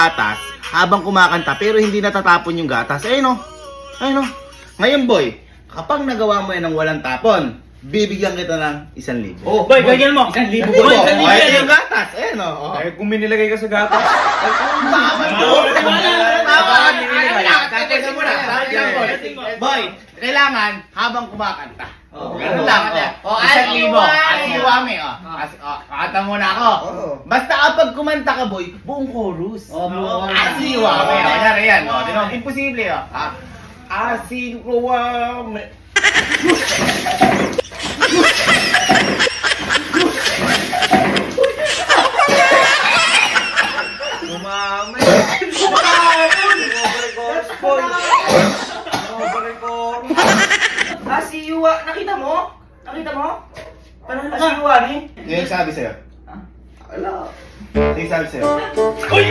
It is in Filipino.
gatas habang kumakanta pero hindi natatapon yung gatas. Ayun o. Ayun o. Ngayon boy, kapag nagawa mo yan ng walang tapon, bibigyan kita ng 1,000. Oh, boy, ganyan mo. 1,000 Boy, boy. 1,000 ayun yan. yung gatas. Ayun o. Eh, kung may nilagay ka sa gatas. Boy, kailangan habang kumakanta. Ganun Oo. lang. Oo. 1,000. Asiwami. Kakanta muna ako. Basta kapag kumanta ka, boy, buong chorus. Asiwami. Kanyari yan. Di ba? Imposible. Asiwami. Umami. Si Yuwa, nakita mo? Nakita mo? Parang si Yuwa ni? Yung sabi sa'yo. Wala. Yung sabi sa'yo. Uy!